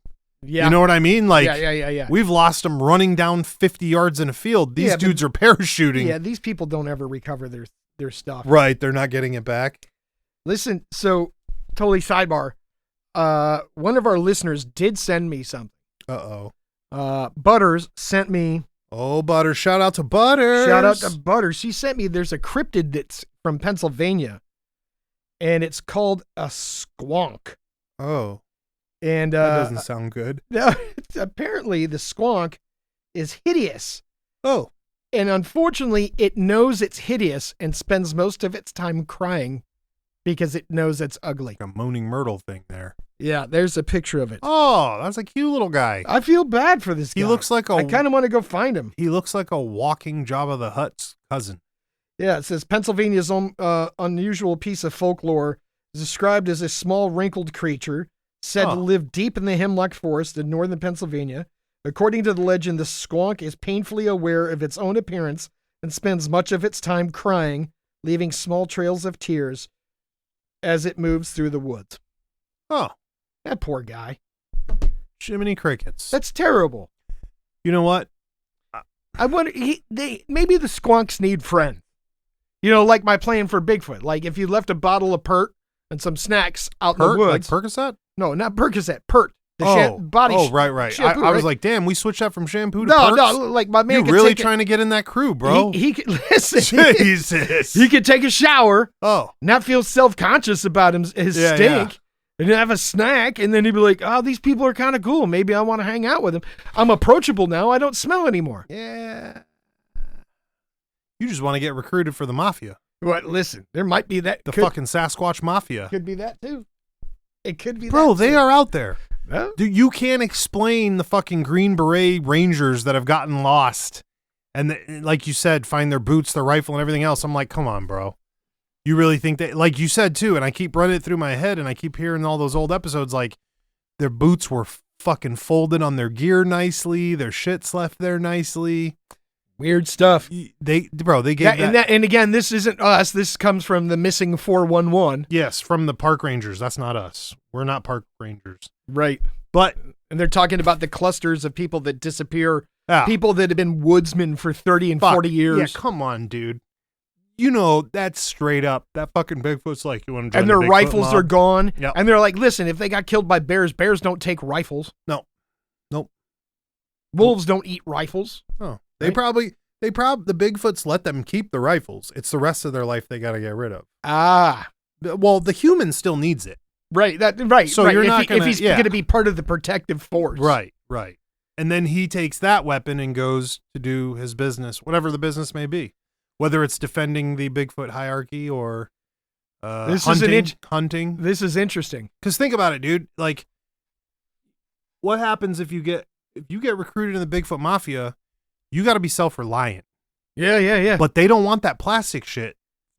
Yeah. You know what I mean? Like, yeah. we've lost them running down 50 yards in a field. These dudes are parachuting. Yeah, these people don't ever recover their stuff. Right. They're not getting it back. Listen, so totally sidebar. One of our listeners did send me something. Butters sent me. Oh, Butters. Shout out to Butters. Shout out to Butters. She sent me, there's a cryptid that's from Pennsylvania, and it's called a squonk. Oh. And that doesn't sound good. Apparently, the squonk is hideous. Oh. And unfortunately, it knows it's hideous and spends most of its time crying because it knows it's ugly. Like a moaning myrtle thing there. Yeah, there's a picture of it. Oh, that's a cute little guy. I feel bad for this guy. He looks like I kind of want to go find him. He looks like a walking Jabba the Hutt's cousin. Yeah, it says Pennsylvania's own unusual piece of folklore is described as a small wrinkled creature said to live deep in the hemlock forest in northern Pennsylvania. According to the legend, the squonk is painfully aware of its own appearance and spends much of its time crying, leaving small trails of tears as it moves through the woods. Oh. That poor guy. Jiminy crickets. That's terrible. You know what? I wonder, maybe the squonks need friends. You know, like my plan for Bigfoot. Like if you left a bottle of Pert and some snacks out in the woods. Like Percocet? No, not Percocet. Pert. The body. Oh, right. Shampoo, I was like, damn, we switched that from shampoo to No, Perks? no, like my man. You're really trying to get in that crew, bro. He could listen. Jesus. He could take a shower. Oh. Not feel self-conscious about his stink. Yeah. And have a snack, and then he'd be like, oh, these people are kind of cool. Maybe I want to hang out with them. I'm approachable now. I don't smell anymore. Yeah. You just want to get recruited for the mafia. What? Listen, there might be that. The fucking Sasquatch mafia. Could be that, too. It could be Bro, that, they too. are out there. Huh? Dude, you can't explain the fucking Green Beret Rangers that have gotten lost. And like you said, find their boots, their rifle, and everything else. I'm like, come on, bro. You really think that, like you said too, and I keep running it through my head, and I keep hearing all those old episodes, like their boots were fucking folded on their gear nicely, their shit's left there nicely. Weird stuff. They gave and again, this isn't us. This comes from the missing 411. Yes, from the park rangers. That's not us. We're not park rangers. Right. But and they're talking about the clusters of people that disappear, yeah. People that have been woodsmen for 30 and 40 years. Yeah, come on, dude. You know, that's straight up. That fucking Bigfoot's like, you want to join and their the Bigfoot rifles mob? are gone. Yep. And they're like, listen, if they got killed by bears don't take rifles. No. Nope. Wolves don't eat rifles. Oh, the Bigfoots let them keep the rifles. It's the rest of their life they got to get rid of. Ah. Well, the human still needs it. Right. Right. So right. you're not if he's going to be part of the protective force. Right. And then he takes that weapon and goes to do his business, whatever the business may be. Whether it's defending the Bigfoot hierarchy or hunting. This is interesting. Because think about it, dude. Like, what happens if you get recruited in the Bigfoot mafia? You got to be self-reliant. Yeah. But they don't want that plastic shit.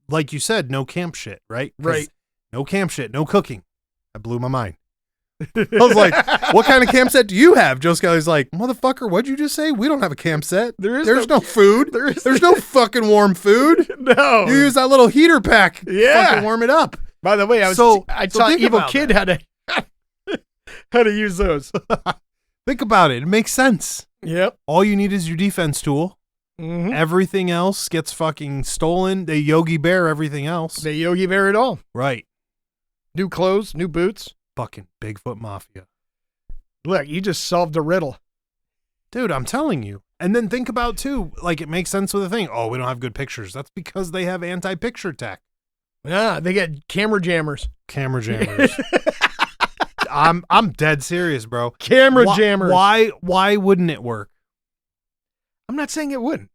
Like you said, no camp shit, right? Right. No camp shit, no cooking. That blew my mind. I was like, what kind of camp set do you have? Joe Skelly's like, motherfucker, what'd you just say? We don't have a camp set. There's no food. There's no fucking warm food. No. You use that little heater pack. Yeah. Fucking warm it up. By the way, I taught Evil Kid how to use those. Think about it. It makes sense. Yep. All you need is your defense tool. Mm-hmm. Everything else gets fucking stolen. They Yogi Bear everything else. They Yogi Bear it all. Right. New clothes, new boots. Fucking Bigfoot Mafia. Look, you just solved a riddle. Dude, I'm telling you. And then think about, too, like it makes sense with the thing. Oh, we don't have good pictures. That's because they have anti-picture tech. Yeah, they get camera jammers. Camera jammers. I'm dead serious, bro. Camera jammers. Why wouldn't it work? I'm not saying it wouldn't.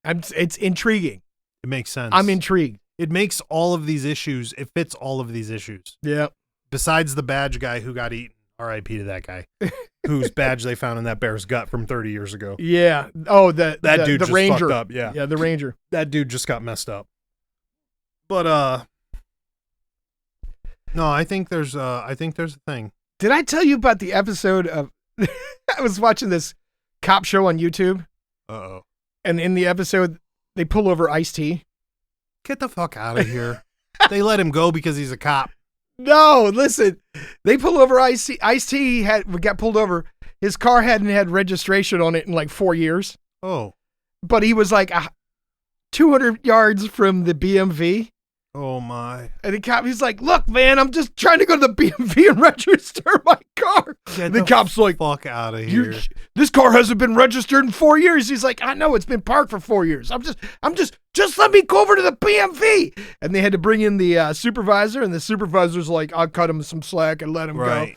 It's intriguing. It makes sense. I'm intrigued. It makes all of these issues, it fits all of these issues. Yeah. Besides the badge guy who got eaten. R.I.P. to that guy. Whose badge they found in that bear's gut from 30 years ago. Yeah. Oh, that dude the just ranger. fucked up. Yeah. Yeah, the ranger. That dude just got messed up. But no, I think there's a thing. Did I tell you about the episode of I was watching this cop show on YouTube? Uh-oh. And in the episode they pull over Ice-T. Get the fuck out of here. They let him go because he's a cop. No, listen. They pull over Ice-T. Ice-T got pulled over His car hadn't had registration on it in like 4 years, Oh. but he was like 200 yards from the BMV. Oh my. And the cop, he's like, look, man, I'm just trying to go to the BMV and register my car. Get the cop's like, fuck out of here. This car hasn't been registered in 4 years. He's like, I know, it's been parked for 4 years. Just let me go over to the BMV. And they had to bring in the supervisor, and the supervisor's like, I'll cut him some slack and let him go.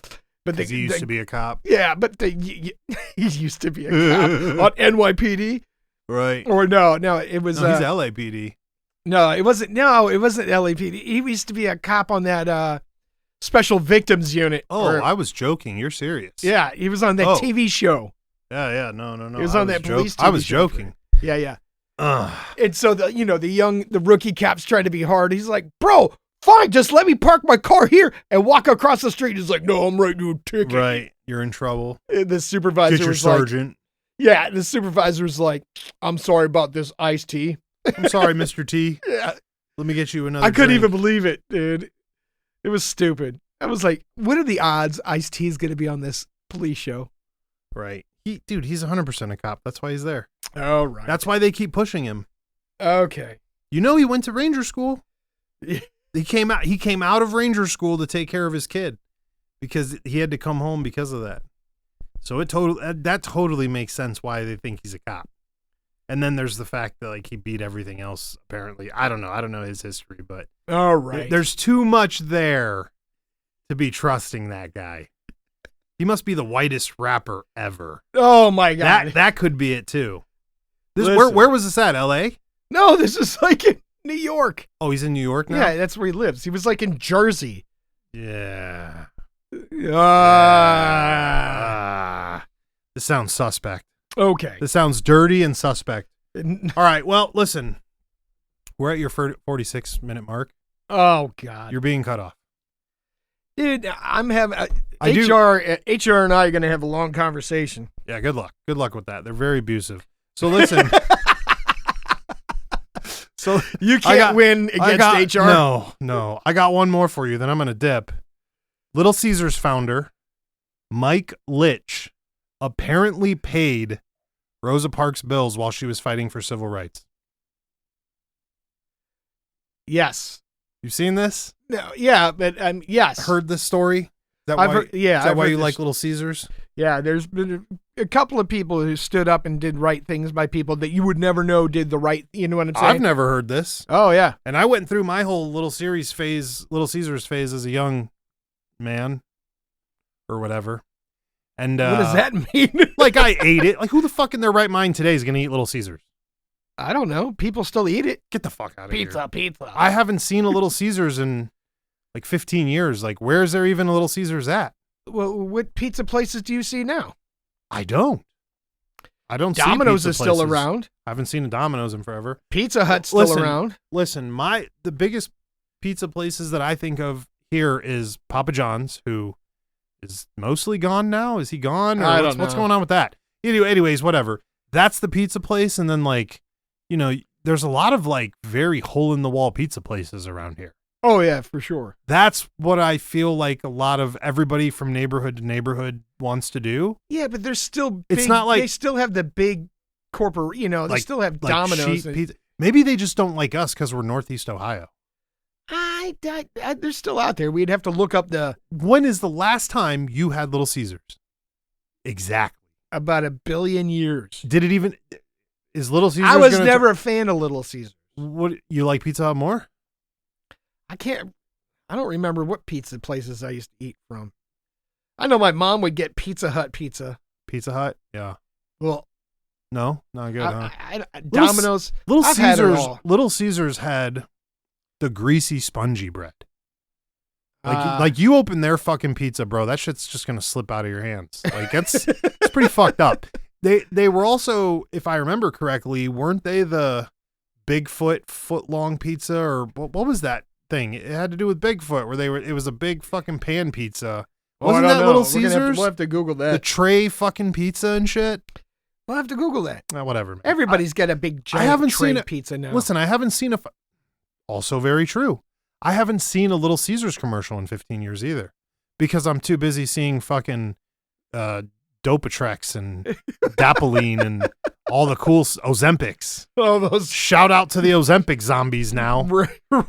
But he used to be a cop. Yeah, but he used to be a cop on NYPD. Right. Or no, it was. No, he's LAPD. No, it wasn't. No, it wasn't LAPD. He used to be a cop on that special victims unit. Oh, I was joking. You're serious. Yeah, he was on that TV show. Yeah. No. He was on that police TV I was show. joking. Yeah. And so the rookie cop's trying to be hard. He's like, bro, fine, just let me park my car here and walk across the street. He's like, no, I'm writing you a ticket. Right. You're in trouble. And the supervisor Get your was sergeant. like, yeah, the supervisor's like, I'm sorry about this iced tea. I'm sorry, Mr. T. Yeah. Let me get you another I couldn't drink. even believe it, dude. It was stupid. I was like, what are the odds Ice T is going to be on this police show? Right. He's 100% a cop. That's why he's there. Oh, right. That's why they keep pushing him. Okay. You know, he went to Ranger school. Yeah. He came out of Ranger school to take care of his kid because he had to come home because of that. So that totally makes sense why they think he's a cop. And then there's the fact that like he beat everything else apparently. I don't know his history, but all right. There's too much there to be trusting that guy. He must be the whitest rapper ever. Oh my God. That could be it too. Listen. Where was this at? LA? No, this is like in New York. Oh, he's in New York now? Yeah, that's where he lives. He was like in Jersey. Yeah. This sounds suspect. Okay. This sounds dirty and suspect. All right. Well, listen. We're at your 46-minute mark. Oh, God. You're being cut off. Dude, I'm having... HR and I are going to have a long conversation. Yeah, good luck. Good luck with that. They're very abusive. So listen. So you can't win against HR? No. I got one more for you, then I'm going to dip. Little Caesars founder Mike Litch apparently paid Rosa Parks' bills while she was fighting for civil rights. Yes. You've seen this? No, yeah, but yes. Heard this story? Is that why you like Little Caesars? Yeah, there's been a couple of people who stood up and did right things by people that you would never know did the right, you know what I'm saying? I've never heard this. Oh, yeah. And I went through my whole Little Caesars phase as a young man or whatever. And what does that mean? Like I ate it. Like who the fuck in their right mind today is going to eat Little Caesars? I don't know. People still eat it. Get the fuck out of here. Pizza. I haven't seen a Little Caesars in like 15 years. Like where is there even a Little Caesars at? Well, what pizza places do you see now? I don't Domino's see is still around. I haven't seen a Domino's in forever. Pizza Hut's still around. Listen, the biggest pizza places that I think of here is Papa John's, who is mostly gone now. Is he gone? Or I don't know. What's going on with that? Anyways, whatever. That's the pizza place. And then like, you know, there's a lot of like very hole in the wall pizza places around here. Oh yeah, for sure. That's what I feel like a lot of everybody from neighborhood to neighborhood wants to do. Yeah, but there's still big, it's not like they still have the big corporate, you know, they still have like Domino's. Pizza. Maybe they just don't like us because we're Northeast Ohio. They're still out there. We'd have to look up When is the last time you had Little Caesars? Exactly. About 1 billion years. Did it even? Is Little Caesars? I was never a fan of Little Caesars. What, you like Pizza Hut more? I don't remember what pizza places I used to eat from. I know my mom would get Pizza Hut pizza. Pizza Hut? Yeah. Well, no, not good. Domino's. Little Caesars had the greasy, spongy bread. Like you open their fucking pizza, bro, that shit's just gonna slip out of your hands. Like it's pretty fucked up. They were also, if I remember correctly, weren't they the Bigfoot foot-long pizza, or what was that thing? It had to do with Bigfoot, where it was a big fucking pan pizza. Wasn't that Little Caesars? We'll have to Google that. The tray fucking pizza and shit. We'll have to Google that. Whatever. Man. Everybody's got a big giant tray pizza now. Listen, I haven't seen also very true. I haven't seen a Little Caesars commercial in 15 years either, because I'm too busy seeing fucking Dopatrex and Dapoline and all the cool Ozempics. Oh, those Shout out to the Ozempic zombies now.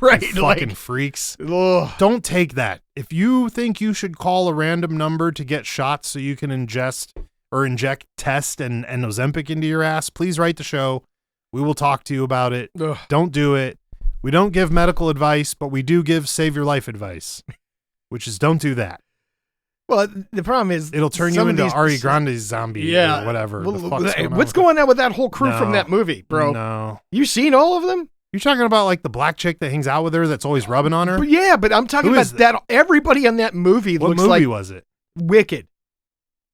right, You fucking freaks. ugh. Don't take that. If you think you should call a random number to get shots so you can ingest or inject test and Ozempic into your ass, please write the show. We will talk to you about it. Ugh. Don't do it. We don't give medical advice, but we do give save your life advice, which is don't do that. Well, the problem is It'll turn you some of into these- Ari Grande's zombie or whatever. Well, the fuck's going on what's with going on with that whole crew No. from that movie, bro? No. You seen all of them? You talking about like the black chick that hangs out with her that's always rubbing on her? But yeah, but I'm talking Who about is that. Everybody in that movie What looks movie like was it? Wicked.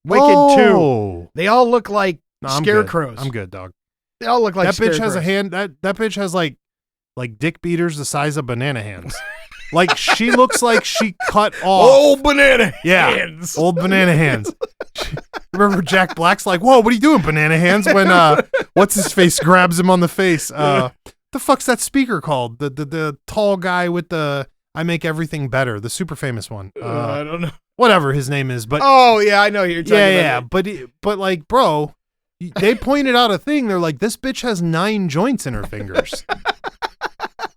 Wicked 2. Oh. They all look like No, I'm scarecrows. Good. I'm good, dog. They all look like That bitch scarecrows. has a hand. That bitch has like dick beaters the size of banana hands. Like she looks like she cut off. Old banana Yeah, hands. old banana hands. Remember Jack Black's like, whoa, what are you doing, banana hands? When what's his face grabs him on the face. The fuck's that speaker called? The tall guy with the I make everything better. The super famous one. I don't know. Whatever his name is, but Oh yeah, I know who you're talking yeah. about. But like, bro, they pointed out a thing. They're like, this bitch has 9 joints in her fingers.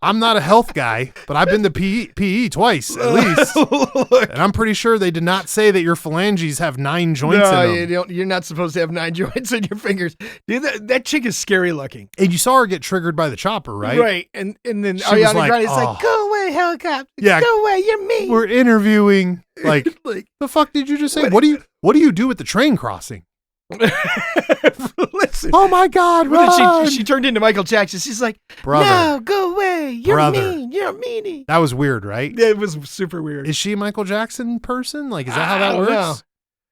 I'm not a health guy, but I've been to PE twice at least, Look, and I'm pretty sure they did not say that your phalanges have 9 joints no, in them. you don't, you're not supposed to have 9 joints in your fingers. Dude, that chick is scary looking. And you saw her get triggered by the chopper, right? Right. And then She Ariana was like, Grande's "Oh." like, go away, helicopter. Yeah. Go away, you're mean. We're interviewing. Like, like, the fuck did you just say? What do you do at the train crossing? listen. Oh my God! Well, Run! then she turned into Michael Jackson. She's like, Brother. no, go away. You're Brother. mean. You're a meanie. That was weird, right? It was super weird. Is she a Michael Jackson person? Like, is that how I that don't works? know.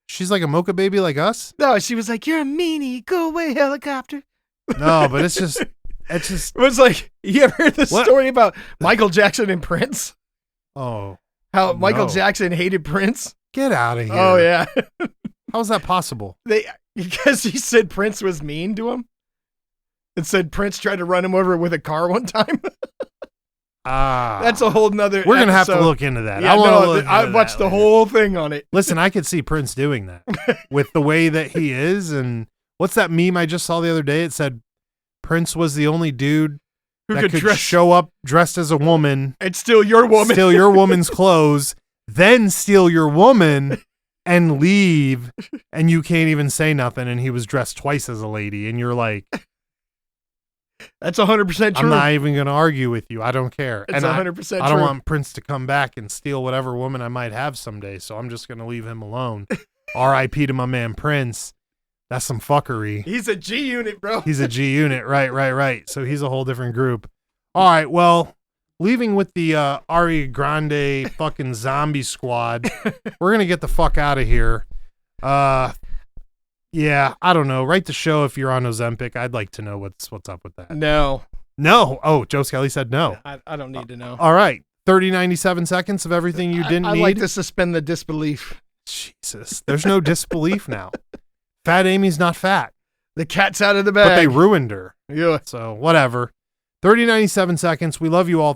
She's like a mocha baby like us? No, she was like, you're a meanie. Go away, helicopter. No, but it's just It was like, you ever heard the What? story about Michael Jackson and Prince? oh, How Michael No. Jackson hated Prince? get out of here. Oh, yeah. How is that possible? Because he said Prince was mean to him. And said Prince tried to run him over with a car one time. That's a whole nother We're going to have to episode. look into that. Yeah, I want to no, look I into watched that the later. whole thing on it. Listen, I could see Prince doing that with the way that he is. And what's that meme I just saw the other day? It said Prince was the only dude Who that could could dress show up dressed as a woman, and steal your woman. steal your woman's clothes, then steal your woman and leave, and you can't even say nothing. And he was dressed twice as a lady, and you're like, That's 100% true. I'm not even going to argue with you. I don't care. It's And 100% true. I don't want Prince to come back and steal whatever woman I might have someday, so I'm just going to leave him alone. R.I.P. to my man Prince. That's some fuckery. He's a G unit, bro. He's a G unit. Right. So he's a whole different group. All right, well, leaving with the Ari Grande fucking zombie squad, we're going to get the fuck out of here. Yeah, I don't know. Write the show if you're on Ozempic. I'd like to know what's up with that. No. No. Oh, Joe Skelly said no. I don't need to know. All right. 97 seconds of everything you didn't I'd need. like to suspend the disbelief. Jesus. There's no disbelief now. Fat Amy's not fat, The cat's out of the but they bag. ruined her. Yeah. So whatever. 97 seconds. We love you all.